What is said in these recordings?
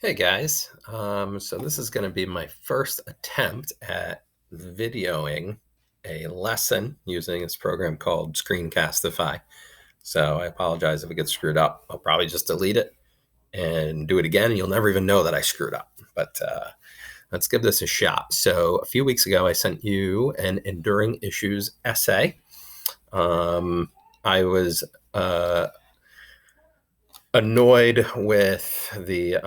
Hey guys, so this is going to be my first attempt at videoing a lesson using this program called Screencastify. So I apologize if it gets screwed up. I'll probably just delete it and do it again, and you'll never even know that I screwed up. But let's give this a shot. So a few weeks ago, I sent you an Enduring Issues essay. I was annoyed with the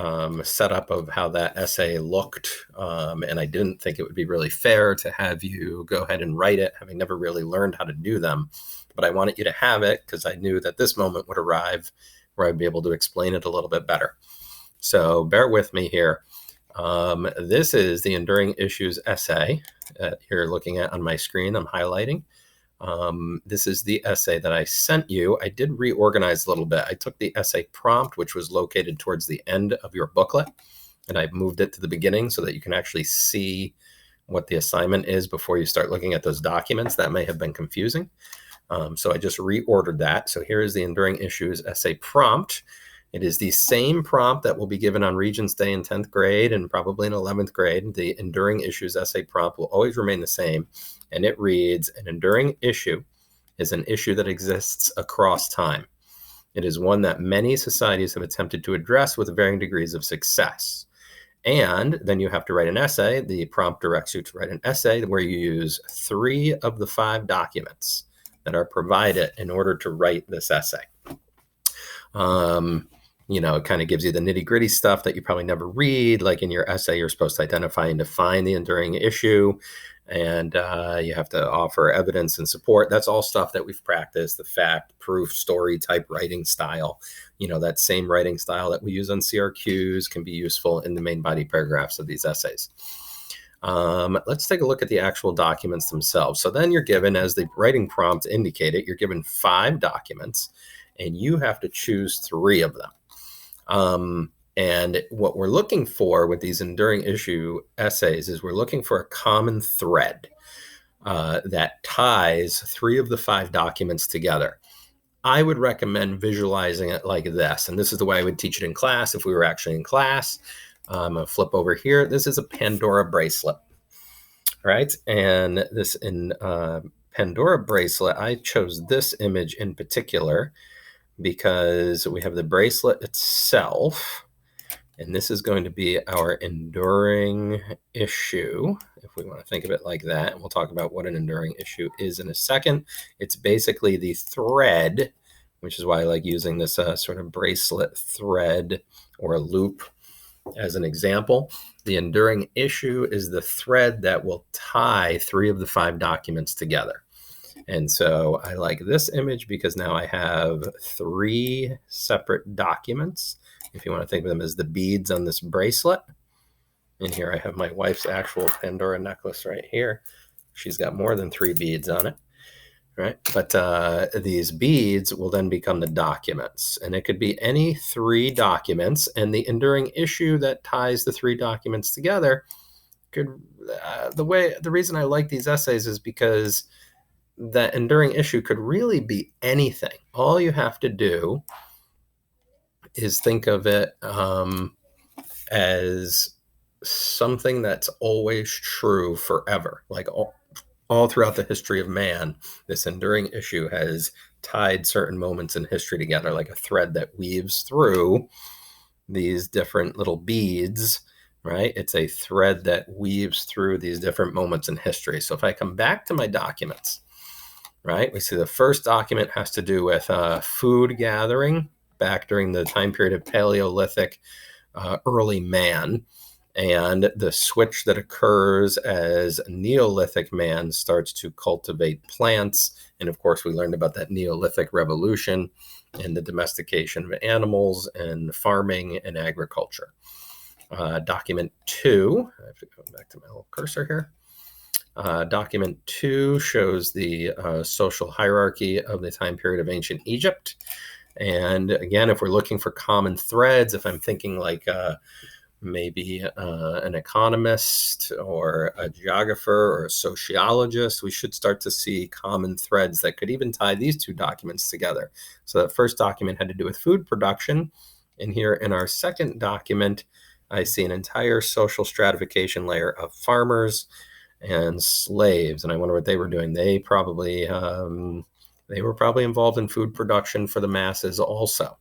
setup of how that essay looked, and I didn't think it would be really fair to have you go ahead and write it, having never really learned how to do them. But I wanted you to have it because I knew that this moment would arrive where I'd be able to explain it a little bit better. So bear with me here. This is the Enduring Issues essay that you're looking at on my screen. I'm highlighting. This is the essay that I sent you. I did reorganize a little bit. I took the essay prompt, which was located towards the end of your booklet, and I moved it to the beginning so that you can actually see what the assignment is before you start looking at those documents. That may have been confusing. So I just reordered that. So here is the Enduring Issues essay prompt. It is the same prompt that will be given on Regents Day in 10th grade and probably in 11th grade. The Enduring Issues essay prompt will always remain the same. And it reads, an enduring issue is an issue that exists across time. It is one that many societies have attempted to address with varying degrees of success. And then you have to write an essay. The prompt directs you to write an essay where you use 3 of the 5 documents that are provided in order to write this essay. It kind of gives you the nitty gritty stuff that you probably never read. Like in your essay, you're supposed to identify and define the enduring issue, and you have to offer evidence and support. That's all stuff that we've practiced, the fact, proof, story type writing style. That same writing style that we use on CRQs can be useful in the main body paragraphs of these essays. Let's take a look at the actual documents themselves. So then you're given, as the writing prompt indicated, you're given 5 documents, and you have to choose 3 of them. And what we're looking for with these enduring issue essays is we're looking for a common thread that ties 3 of the 5 documents together. I would recommend visualizing it like this. And this is the way I would teach it in class if we were actually in class. I'm going to flip over here. This is a Pandora bracelet, right? And this in Pandora bracelet, I chose this image in particular because we have the bracelet itself, and this is going to be our enduring issue, if we want to think of it like that. And we'll talk about what an enduring issue is in a second. It's basically the thread, which is why I like using this sort of bracelet thread or a loop as an example. The enduring issue is the thread that will tie 3 of the 5 documents together. And so I like this image because now I have 3 separate documents. If you want to think of them as the beads on this bracelet. And here I have my wife's actual Pandora necklace right here. She's got more than 3 beads on it, right? But these beads will then become the documents. And it could be any 3 documents. And the enduring issue that ties the 3 documents together could, the reason I like these essays is because that enduring issue could really be anything. All you have to do is think of it as something that's always true forever. Like all throughout the history of man, this enduring issue has tied certain moments in history together, like a thread that weaves through these different little beads, right? It's a thread that weaves through these different moments in history. So if I come back to my documents, right, we see the first document has to do with food gathering back during the time period of Paleolithic early man, and the switch that occurs as Neolithic man starts to cultivate plants. And of course, we learned about that Neolithic revolution and the domestication of animals and farming and agriculture. Document 2, I have to go back to my little cursor here. Document 2 shows the social hierarchy of the time period of ancient Egypt. And again, if we're looking for common threads, if I'm thinking like maybe an economist or a geographer or a sociologist, we should start to see common threads that could even tie these 2 documents together. So that first document had to do with food production. And here in our second document, I see an entire social stratification layer of farmers and slaves, and I wonder what they were doing. They were probably involved in food production for the masses also.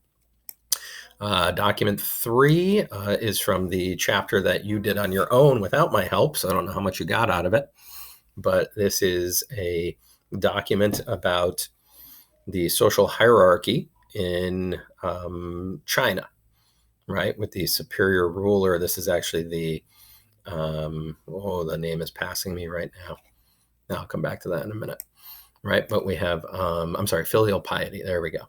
Document 3 is from the chapter that you did on your own without my help, so I don't know how much you got out of it. But this is a document about the social hierarchy in China, right? With the superior ruler. This is actually the name is passing me right now. I'll come back to that in a minute, right? But we have, filial piety. There we go.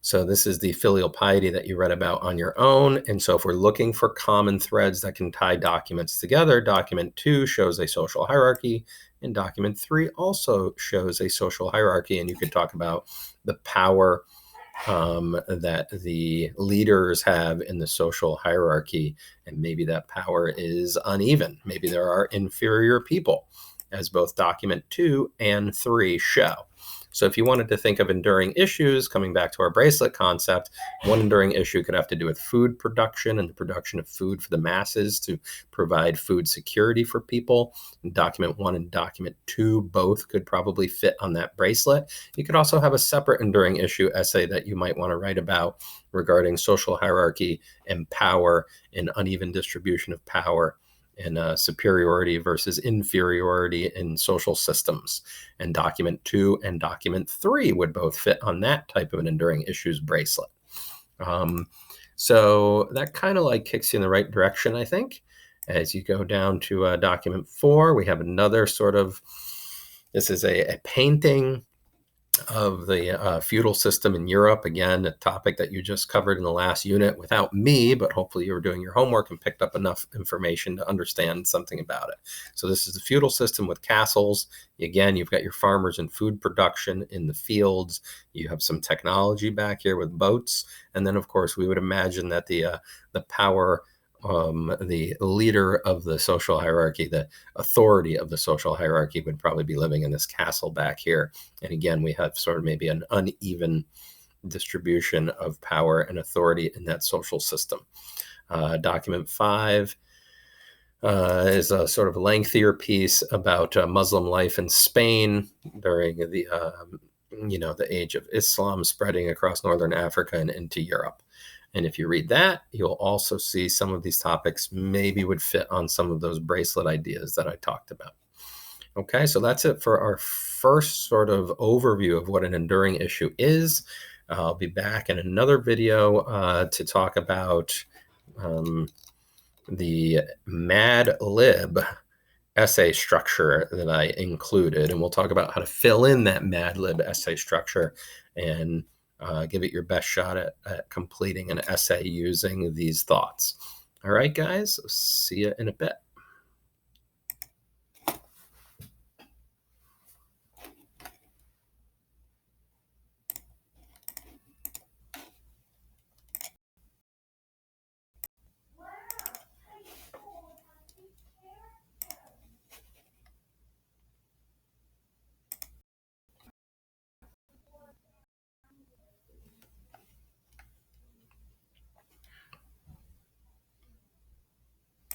So this is the filial piety that you read about on your own. And so if we're looking for common threads that can tie documents together, document 2 shows a social hierarchy, and document 3 also shows a social hierarchy. And you could talk about the power that the leaders have in the social hierarchy, and maybe that power is uneven. Maybe there are inferior people, as both document 2 and 3 show. So if you wanted to think of enduring issues, coming back to our bracelet concept, one enduring issue could have to do with food production and the production of food for the masses to provide food security for people. And document 1 and document 2 both could probably fit on that bracelet. You could also have a separate enduring issue essay that you might want to write about regarding social hierarchy and power and uneven distribution of power, and superiority versus inferiority in social systems. And document 2 and document 3 would both fit on that type of an enduring issues bracelet. So that kind of like kicks you in the right direction, I think. As you go down to document 4, we have another sort of, this is a painting of the feudal system in Europe. Again, a topic that you just covered in the last unit without me, but hopefully you were doing your homework and picked up enough information to understand something about it. So this is the feudal system with castles. Again, you've got your farmers and food production in the fields. You have some technology back here with boats. And then, of course, we would imagine that the power, the leader of the social hierarchy, the authority of the social hierarchy would probably be living in this castle back here. And again, we have sort of maybe an uneven distribution of power and authority in that social system. Document 5 is a sort of lengthier piece about Muslim life in Spain during the age of Islam spreading across northern Africa and into Europe. And if you read that, you'll also see some of these topics maybe would fit on some of those bracelet ideas that I talked about. Okay, so that's it for our first sort of overview of what an enduring issue is. I'll be back in another video to talk about the Mad Lib essay structure that I included, and we'll talk about how to fill in that Mad Lib essay structure and give it your best shot at completing an essay using these thoughts. All right, guys, see you in a bit.